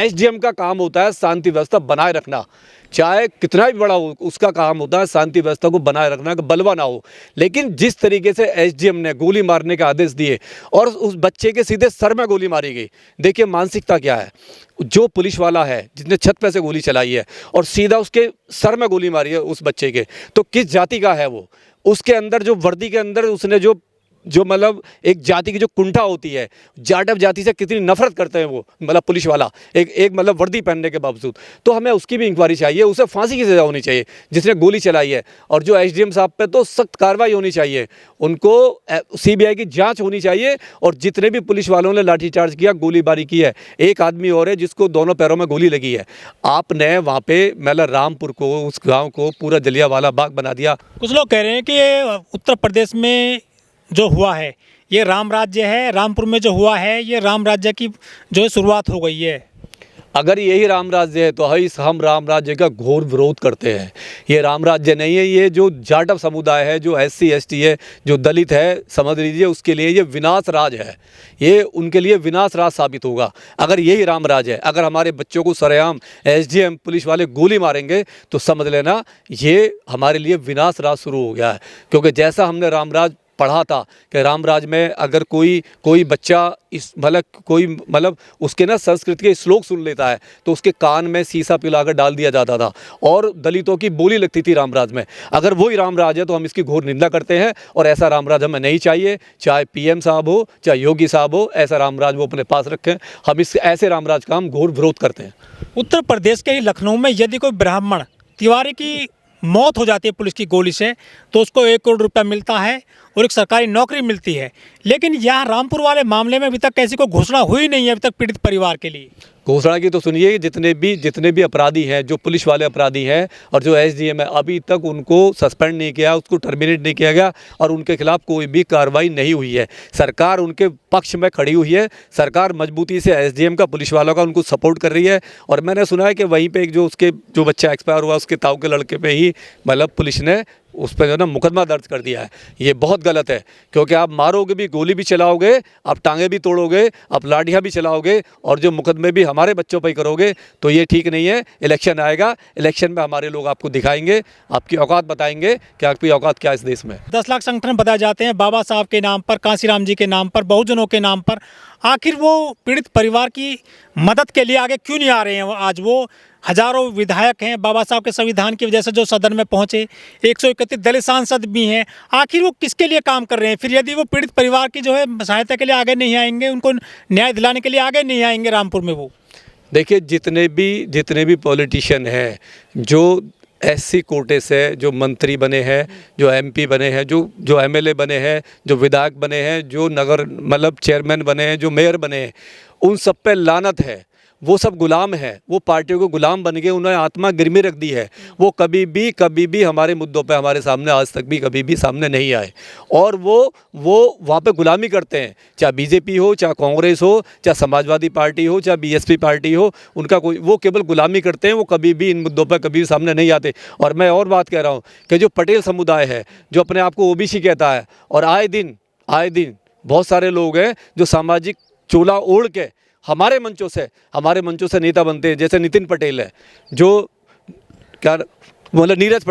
SDM का काम होता है शांति व्यवस्था बनाए रखना, चाहे कितना भी बड़ा हो उसका काम होता है शांति व्यवस्था को बनाए रखना, कि बलवा ना हो। लेकिन जिस तरीके से एसडीएम ने गोली मारने के आदेश दिए और उस बच्चे के सीधे सर में गोली मारी गई, देखिए मानसिकता क्या है। जो पुलिस वाला है जिसने छत पे से गोली चलाई है और सीधा उसके सर में गोली मारी है उस बच्चे के, तो किस जाति का है वो। उसके अंदर जो वर्दी के अंदर उसने जो मतलब एक जाति की जो कुंठा होती है, जाटव जाति से कितनी नफरत करते हैं वो मतलब पुलिस वाला एक मतलब वर्दी पहनने के बावजूद। तो हमें उसकी भी इंक्वायरी चाहिए, उसे फांसी की सज़ा होनी चाहिए जिसने गोली चलाई है। और जो एसडीएम साहब पे तो सख्त कार्रवाई होनी चाहिए, उनको सीबीआई की जांच होनी चाहिए। और जितने भी पुलिस वालों ने लाठीचार्ज किया, गोलीबारी की है, एक आदमी और है जिसको दोनों पैरों में गोली लगी है। आपने वहाँ पे मतलब रामपुर को, उस गाँव को पूरा जलियांवाला बाग बना दिया। कुछ लोग कह रहे हैं कि उत्तर प्रदेश में जो हुआ है ये राम राज्य है, रामपुर में जो हुआ है ये राम राज्य की जो है शुरुआत हो गई है। अगर यही राम राज्य है तो हम राम राज्य का घोर विरोध करते हैं। ये राम राज्य नहीं है, ये जो जाटव समुदाय है, जो SC ST है, जो दलित है, समझ लीजिए उसके लिए ये विनाश राज है। ये उनके लिए विनाश राज साबित होगा अगर यही राम राज है। अगर हमारे बच्चों को सरेआम SDM पुलिस वाले गोली मारेंगे तो समझ लेना ये हमारे लिए विनाश राज शुरू हो गया है। क्योंकि जैसा हमने रामराज पढ़ा था कि रामराज में अगर कोई बच्चा इस मतलब उसके ना संस्कृत के श्लोक सुन लेता है तो उसके कान में शीशा पिलाकर डाल दिया जाता था और दलितों की बोली लगती थी रामराज में। अगर वही रामराज है तो हम इसकी घोर निंदा करते हैं और ऐसा रामराज हमें नहीं चाहिए। चाहे PM साहब हो, चाहे योगी साहब हो, ऐसा रामराज वो अपने पास रखें। हम इस ऐसे रामराज का हम घोर विरोध करते हैं। उत्तर प्रदेश के ही लखनऊ में यदि कोई ब्राह्मण तिवारी की मौत हो जाती है पुलिस की गोली से तो उसको 1 करोड़ रुपया मिलता है और एक सरकारी नौकरी मिलती है। लेकिन यहाँ रामपुर वाले मामले में अभी तक कैसी कोई घोषणा हुई नहीं है अभी तक पीड़ित परिवार के लिए। घोषणा की तो सुनिए, जितने भी अपराधी हैं, जो पुलिस वाले अपराधी हैं और जो SDM है, अभी तक उनको सस्पेंड नहीं किया, उसको टर्मिनेट नहीं किया गया और उनके खिलाफ कोई भी कार्रवाई नहीं हुई है। सरकार उनके पक्ष में खड़ी हुई है। सरकार मजबूती से SDM का, पुलिस वालों का उनको सपोर्ट कर रही है। और मैंने सुना है कि वहीं पे एक जो बच्चा एक्सपायर हुआ उसके ताऊ के लड़के पे ही मतलब पुलिस ने उस पर जो है ना मुकदमा दर्ज कर दिया है। ये बहुत गलत है क्योंकि आप मारोगे भी, गोली भी चलाओगे, आप टांगे भी तोड़ोगे, आप लाठियाँ भी चलाओगे और जो मुकदमे भी हमारे बच्चों पर ही करोगे तो ये ठीक नहीं है। इलेक्शन आएगा, इलेक्शन में हमारे लोग आपको दिखाएंगे, आपकी औकात बताएंगे कि आपकी औकात क्या इस देश में। 10 लाख संगठन बताए जाते हैं बाबा साहब के नाम पर, कांसीराम जी के नाम पर, बहुजनों के नाम पर। आखिर वो पीड़ित परिवार की मदद के लिए आगे क्यों नहीं आ रहे हैं? आज वो हजारों विधायक हैं, बाबा साहब के संविधान की वजह से जो सदन में पहुंचे, 131 दलित सांसद भी हैं। आखिर वो किसके लिए काम कर रहे हैं? फिर यदि वो पीड़ित परिवार की जो है सहायता के लिए आगे नहीं आएंगे, उनको न्याय दिलाने के लिए आगे नहीं आएंगे रामपुर में वो। देखिए जितने भी पॉलिटिशियन हैं, जो SC कोटे से जो मंत्री बने हैं, जो MP बने हैं, जो MLA बने हैं, जो विधायक बने हैं, जो नगर मतलब चेयरमैन बने हैं, जो मेयर बने हैं, उन सब पे लानत है। वो सब गुलाम है, वो पार्टियों को गुलाम बन के उन्होंने आत्मा गिरमी रख दी है। वो कभी भी हमारे मुद्दों पे हमारे सामने आज तक भी कभी भी सामने नहीं आए और वो वहाँ पे गुलामी करते हैं। चाहे BJP हो, चाहे कांग्रेस हो, चाहे समाजवादी पार्टी हो, चाहे BSP पार्टी हो, उनका वो केवल गुलामी करते हैं। वो कभी भी इन मुद्दों पर कभी भी सामने नहीं आते। और मैं और बात कह रहा हूँ कि जो पटेल समुदाय है, जो अपने आप को OBC कहता है, और आए दिन बहुत सारे लोग हैं जो सामाजिक चोला ओढ़ के हमारे मंचों से नेता बनते हैं। जैसे नितिन पटेल है, जो क्या मतलब नीरज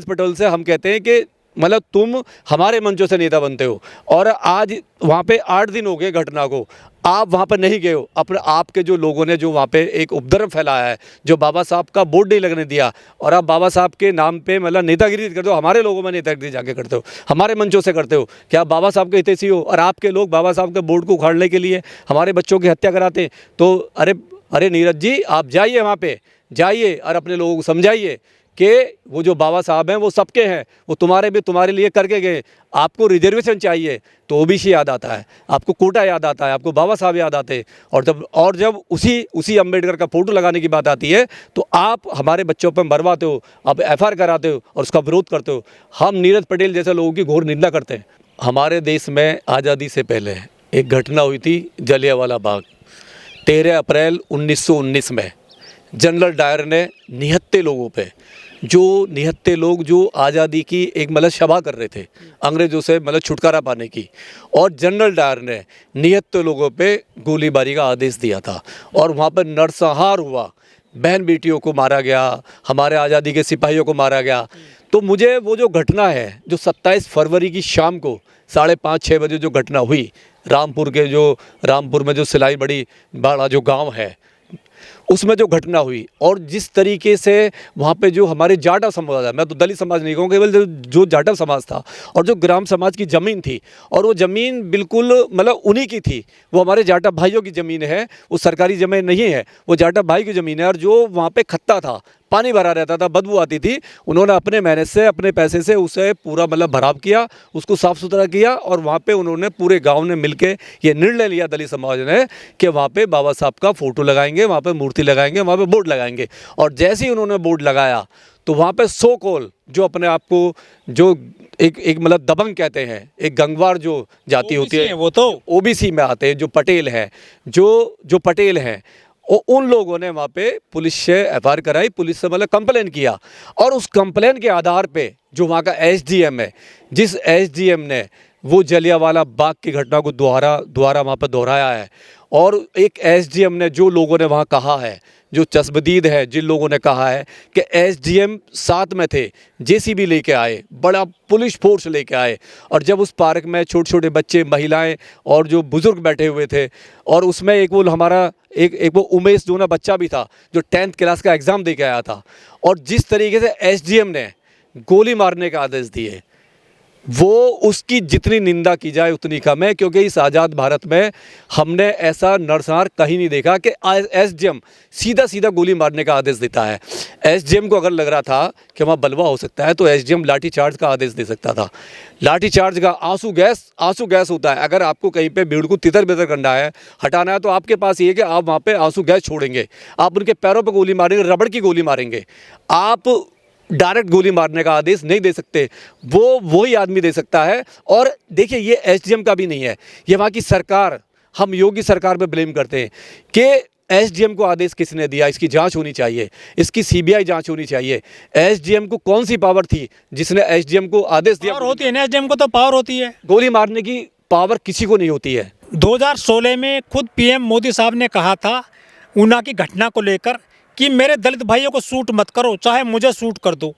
पटेल से हम कहते हैं कि मतलब तुम हमारे मंचों से नेता बनते हो। और आज वहाँ पे 8 दिन हो गए घटना को, आप वहाँ पर नहीं गए हो। अपने आपके जो लोगों ने जो वहाँ पे एक उपद्रव फैलाया है, जो बाबा साहब का बोर्ड नहीं लगने दिया, और आप बाबा साहब के नाम पे मतलब नेतागिरी करते हो। हमारे लोगों में नेतागिरी जाके करते हो, हमारे मंचों से करते हो। क्या आप बाबा साहब के हितैषी हो? और आपके लोग बाबा साहब के बोर्ड को उखाड़ने के लिए हमारे बच्चों की हत्या कराते हैं। तो अरे नीरज जी, आप जाइए वहाँ पे, जाइए और अपने लोगों को समझाइए कि वो जो बाबा साहब हैं वो सबके हैं, वो तुम्हारे लिए करके गए। आपको रिजर्वेशन चाहिए तो OBC याद आता है, आपको कोटा याद आता है, आपको बाबा साहब याद आते हैं। और जब उसी अम्बेडकर का फोटो लगाने की बात आती है तो आप हमारे बच्चों पर मरवाते हो, आप FIR कराते हो और उसका विरोध करते हो। हम नीरज पटेल जैसे लोगों की घोर निंदा करते हैं। हमारे देश में आज़ादी से पहले एक घटना हुई थी जलियांवाला बाग, 13 अप्रैल 1919 में, जनरल डायर ने निहत्थे लोगों पे, जो निहत्थे लोग जो आज़ादी की एक मतलब सभा कर रहे थे अंग्रेज़ों से मतलब छुटकारा पाने की, और जनरल डायर ने निहत्थे लोगों पे गोलीबारी का आदेश दिया था और वहाँ पर नरसंहार हुआ, बहन बेटियों को मारा गया, हमारे आज़ादी के सिपाहियों को मारा गया। तो मुझे वो जो घटना है जो 27 फरवरी की शाम को 5:30-6 बजे जो घटना हुई रामपुर में जो सिलाई बड़ा जो गांव है उसमें जो घटना हुई, और जिस तरीके से वहाँ पे जो हमारे जाटव समाज है, मैं तो दलित समाज नहीं कहूँगा, केवल जो जाटव समाज था और जो ग्राम समाज की ज़मीन थी, और वो ज़मीन बिल्कुल मतलब उन्हीं की थी, वो हमारे जाटव भाइयों की ज़मीन है, वो सरकारी ज़मीन नहीं है, वो जाटव भाई की ज़मीन है। और जो वहाँ पे खत्ता था, पानी भरा रहता था, बदबू आती थी, उन्होंने अपने मेहनत से अपने पैसे से उसे पूरा मतलब भराव किया, उसको साफ़ सुथरा किया, और वहाँ पे उन्होंने पूरे गांव ने मिलके ये निर्णय लिया दलित समाज ने कि वहाँ पे बाबा साहब का फ़ोटो लगाएंगे, वहाँ पे मूर्ति लगाएंगे, वहाँ पे बोर्ड लगाएंगे। और जैसे ही उन्होंने बोर्ड लगाया तो वहाँ पे सो कॉल जो अपने आप को जो एक मतलब दबंग कहते हैं, एक गंगवार जो जाति होती है, वो तो ओबीसी में आते हैं, जो पटेल हैं, जो पटेल हैं, उन लोगों ने वहाँ पे पुलिस से एफआईआर कराई, पुलिस से मतलब कंप्लेन किया, और उस कंप्लेन के आधार पे जो वहाँ का एसडीएम है, जिस एसडीएम ने वो जलियांवाला बाग की घटना को दोबारा वहाँ पर दोहराया है, और एक एसडीएम ने जो लोगों ने वहाँ कहा है, जो चश्मदीद है, जिन लोगों ने कहा है कि एसडीएम साथ में थे, जेसीबी लेके आए, बड़ा पुलिस फोर्स लेके आए, और जब उस पार्क में छोटे छोटे बच्चे, महिलाएं और जो बुजुर्ग बैठे हुए थे, और उसमें एक वो हमारा एक वो उमेश जो ना बच्चा भी था जो 10th क्लास का एग्ज़ाम दे के आया था, और जिस तरीके से एसडीएम ने गोली मारने का आदेश दिए, वो उसकी जितनी निंदा की जाए उतनी कम है, क्योंकि इस आज़ाद भारत में हमने ऐसा नरसंहार कहीं नहीं देखा कि एसडीएम सीधा गोली मारने का आदेश देता है। एसडीएम को अगर लग रहा था कि वहाँ बलवा हो सकता है तो एसडीएम लाठी चार्ज का आदेश दे सकता था। लाठी चार्ज का आंसू गैस होता है, अगर आपको कहीं पे भीड़ को तितर बितर करना है, हटाना है, तो आपके पास ये है कि आप वहाँ पे आंसू गैस छोड़ेंगे, आप उनके पैरों पर गोली मारेंगे, रबड़ की गोली मारेंगे, आप डायरेक्ट गोली मारने का आदेश नहीं दे सकते, वो वही आदमी दे सकता है। और देखिए ये एसडीएम का भी नहीं है, ये वहाँ की सरकार, हम योगी सरकार पे ब्लेम करते हैं कि एसडीएम को आदेश किसने दिया, इसकी जांच होनी चाहिए, इसकी सीबीआई जांच होनी चाहिए। एसडीएम को कौन सी पावर थी जिसने एसडीएम को आदेश दिया? पावर होती है ना, एसडीएम को तो पावर होती है, गोली मारने की पावर किसी को नहीं होती है। 2016 में खुद पीएम मोदी साहब ने कहा था ऊना की घटना को लेकर कि मेरे दलित भाइयों को शूट मत करो, चाहे मुझे शूट कर दो।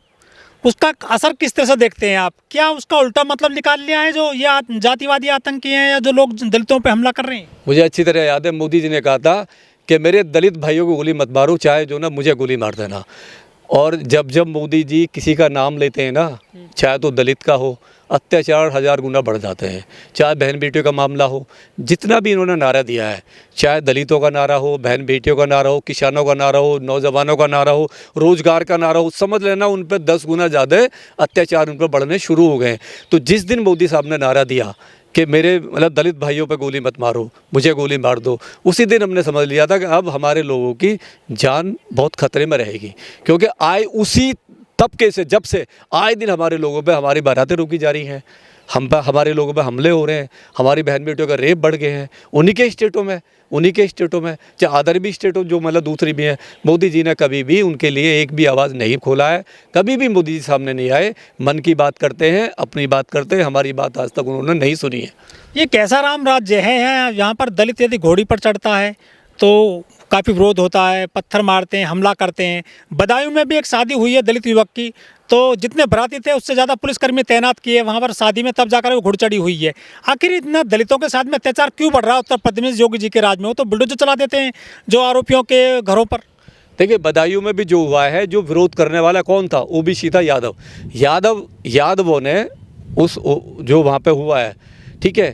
उसका असर किस तरह से देखते हैं आप? क्या उसका उल्टा मतलब निकाल लिया है जो ये जातिवादी आतंकी हैं या जो लोग दलितों पे हमला कर रहे हैं? मुझे अच्छी तरह याद है, मोदी जी ने कहा था कि मेरे दलित भाइयों को गोली मत मारो, चाहे जो ना मुझे गोली मार देना। और जब मोदी जी किसी का नाम लेते हैं ना, चाहे तो दलित का हो, अत्याचार 1000 गुना बढ़ जाते हैं, चाहे बहन बेटियों का मामला हो, जितना भी इन्होंने नारा दिया है, चाहे दलितों का नारा हो, बहन बेटियों का नारा हो, किसानों का नारा हो, नौजवानों का नारा हो, रोजगार का नारा हो, समझ लेना उन पर 10 गुना ज़्यादा अत्याचार उन पर बढ़ने शुरू हो गए। तो जिस दिन मोदी साहब ने नारा दिया कि मेरे मतलब दलित भाइयों पे गोली मत मारो, मुझे गोली मार दो, उसी दिन हमने समझ लिया था कि अब हमारे लोगों की जान बहुत खतरे में रहेगी, क्योंकि उसी तबके से जब से आए दिन हमारे लोगों पे हमारी बारातें रोकी जा रही हैं, हमारे लोगों पे हमले हो रहे हैं, हमारी बहन बेटियों का रेप बढ़ गए हैं, उन्हीं के स्टेटों में चाहे अदर भी स्टेटों जो मतलब दूसरी भी हैं। मोदी जी ने कभी भी उनके लिए एक भी आवाज़ नहीं खोला है, कभी भी मोदी जी सामने नहीं आए, मन की बात करते हैं, अपनी बात करते हैं, हमारी बात आज तक उन्होंने नहीं सुनी है। ये कैसा राम राज्य है यहाँ पर दलित यदि घोड़ी पर चढ़ता है तो काफ़ी विरोध होता है, पत्थर मारते हैं, हमला करते हैं। बदायूं में भी एक शादी हुई है दलित युवक की, तो जितने बराती थे उससे ज़्यादा पुलिसकर्मी तैनात किए वहाँ पर शादी में, तब जाकर वो घुड़चढ़ी हुई है। आखिर इतना दलितों के साथ में अत्याचार क्यों बढ़ रहा है उत्तर प्रदेश में योगी जी के राज में? वो तो बुलडोजर चला देते हैं जो आरोपियों के घरों पर। देखिए बदायूं में भी जो हुआ है, जो विरोध करने वाला कौन था? ओबीसी था, यादवों ने उस जो वहाँ पे हुआ है, ठीक है,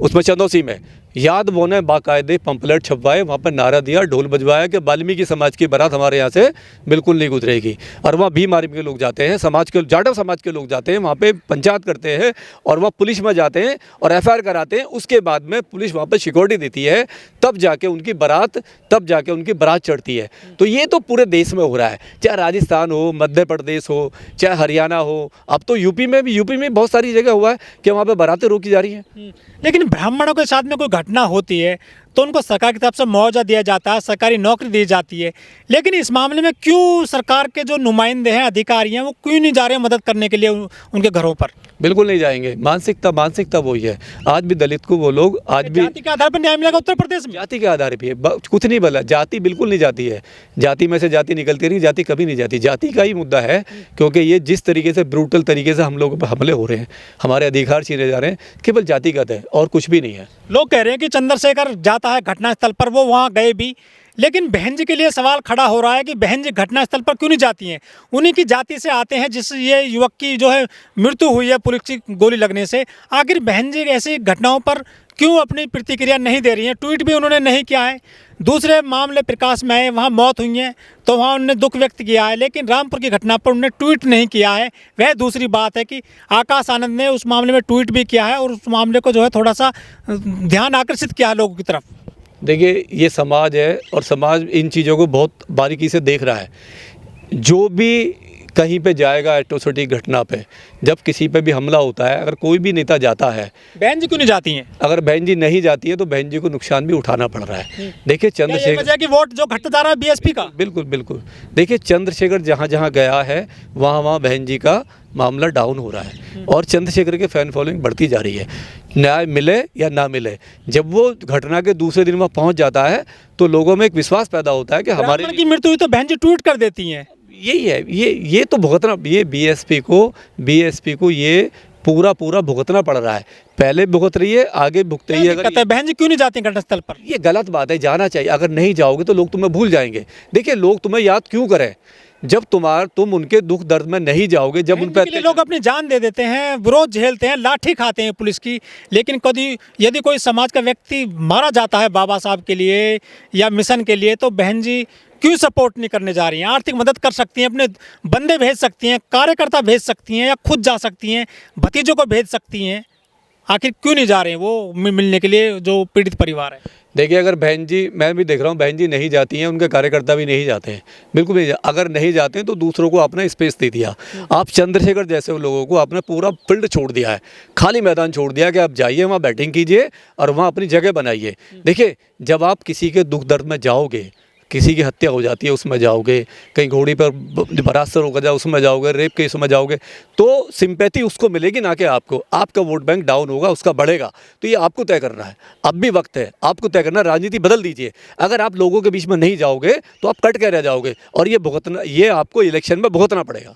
उसमें चंदौसी में यादवों ने बाकायदे पंपलेट छपवाए, वहाँ पर नारा दिया, ढोल बजवाया कि वाल्मीकि समाज की बारात हमारे यहाँ से बिल्कुल नहीं गुजरेगी। और वहाँ भीम आर्मी के लोग जाते हैं, जाटव समाज के लोग जाते हैं, वहाँ पे पंचायत करते हैं और वहाँ पुलिस में जाते हैं और एफआईआर कराते हैं। उसके बाद में पुलिस वहाँ पर सिक्योरिटी देती है, तब जाके उनकी बारात चढ़ती है। तो ये तो पूरे देश में हो रहा है, चाहे राजस्थान हो, मध्य प्रदेश हो, चाहे हरियाणा हो, अब तो यूपी में बहुत सारी जगह हुआ है कि वहाँ पर बारातें रोकी जा रही हैं। लेकिन ब्राह्मणों के साथ में कोई घटना होती है तो उनको सरकार की तरफ से मुआवजा दिया जाता है, सरकारी नौकरी दी जाती है। लेकिन इस मामले में क्यों सरकार के जो नुमाइंदे हैं, अधिकारी हैं, वो क्यों नहीं जा रहे हैं मदद करने के लिए उनके घरों पर? बिल्कुल नहीं जाएंगे। मानसिकता वही है। आज भी दलित को वो लोग आज भी जाति के आधार पर न्याय मिलेगा उत्तर प्रदेश में? जाति के आधार पे है। कुछ नहीं बोला, जाति बिल्कुल नहीं जाती है। जाति में से जाति निकलती नहीं, जाति कभी नहीं जाती। जाति का ही मुद्दा है, क्योंकि ये जिस तरीके से ब्रूटल तरीके से हम लोगों पर हमले हो रहे हैं, हमारे अधिकार छीने जा रहे हैं, केवल जातिगत है और कुछ भी नहीं है। लोग कह रहे हैं कि चंद्रशेखर जाता है घटनास्थल पर, वो वहाँ गए भी, लेकिन बहन जी के लिए सवाल खड़ा हो रहा है कि बहन जी घटनास्थल पर क्यों नहीं जाती हैं? उन्हीं की जाति से आते हैं जिस ये युवक की जो है मृत्यु हुई है पुलिस की गोली लगने से। आखिर बहन जी ऐसी घटनाओं पर क्यों अपनी प्रतिक्रिया नहीं दे रही हैं? ट्वीट भी उन्होंने नहीं किया है। दूसरे मामले प्रकाश में आए, वहाँ मौत हुई है तो वहाँ उन्होंने दुख व्यक्त किया है, लेकिन रामपुर की घटना पर उन्होंने ट्वीट नहीं किया है। वह दूसरी बात है कि आकाश आनंद ने उस मामले में ट्वीट भी किया है और उस मामले को जो है थोड़ा सा ध्यान आकर्षित किया लोगों की तरफ। देखिए, ये समाज है और समाज इन चीज़ों को बहुत बारीकी से देख रहा है। जो भी कहीं पे जाएगा एट्रोसिटी घटना पे, जब किसी पे भी हमला होता है, अगर कोई भी नेता जाता है, बहन जी क्यों नहीं जाती हैं? अगर बहन जी नहीं जाती है तो बहन जी को नुकसान भी उठाना पड़ रहा है। देखिए क्या ये चंद्रशेखर, वजह है कि वोट जो घटता जा रहा है बीएसपी का? बिल्कुल बिल्कुल। देखिए चंद्रशेखर जहाँ जहाँ गया है वहाँ वहाँ बहन जी का मामला डाउन हो रहा है और चंद्रशेखर के फैन फॉलोइंग बढ़ती जा रही है। न्याय मिले या ना मिले, जब वो घटना के दूसरे दिन वहाँ पहुँच जाता है तो लोगों में एक विश्वास पैदा होता है कि हमारे ब्राह्मण की मृत्यु हुई तो बहन जी ट्वीट कर देती हैं। यही है, ये तो भुगतना, ये बीएसपी को ये पूरा भुगतना पड़ रहा है। पहले भुगत रही है, आगे भुगत रही है। दिक्कत है, बहन जी क्यों नहीं जाती घटनास्थल पर? ये गलत बात है, जाना चाहिए। अगर नहीं जाओगे तो लोग तुम्हें भूल जाएंगे। देखिए, लोग तुम्हें याद क्यों करें जब तुम उनके दुख दर्द में नहीं जाओगे, जब उन बहन जी के लिए लोग अपनी जान दे देते हैं, विरोध झेलते हैं, लाठी खाते हैं पुलिस की। लेकिन कभी यदि कोई समाज का व्यक्ति मारा जाता है बाबा साहब के लिए या मिशन के लिए, तो बहन जी क्यों सपोर्ट नहीं करने जा रही हैं? आर्थिक मदद कर सकती हैं, अपने बंदे भेज सकती हैं, कार्यकर्ता भेज सकती हैं या खुद जा सकती हैं, भतीजों को भेज सकती हैं। आखिर क्यों नहीं जा रहे हैं वो मिलने के लिए जो पीड़ित परिवार है? देखिए, अगर बहन जी, मैं भी देख रहा हूँ, बहन जी नहीं जाती हैं, उनके कार्यकर्ता भी नहीं जाते हैं, बिल्कुल नहीं अगर नहीं जाते हैं तो दूसरों को आपने स्पेस दे दिया। आप चंद्रशेखर जैसे लोगों को आपने पूरा फील्ड छोड़ दिया है, खाली मैदान छोड़ दिया कि आप जाइए वहाँ बैटिंग कीजिए और वहाँ अपनी जगह बनाइए। देखिए, जब आप किसी के दुख दर्द में जाओगे, किसी की हत्या हो जाती है उसमें जाओगे, कहीं घोड़ी पर बारात से रोका जाए उसमें जाओगे, रेप केस में जाओगे, तो सिंपैथी उसको मिलेगी, ना कि आपको। आपका वोट बैंक डाउन होगा, उसका बढ़ेगा। तो ये आपको तय करना है, अब भी वक्त है आपको तय करना। राजनीति बदल दीजिए। अगर आप लोगों के बीच में नहीं जाओगे तो आप कट के रह जाओगे और ये आपको इलेक्शन में भुगतना पड़ेगा।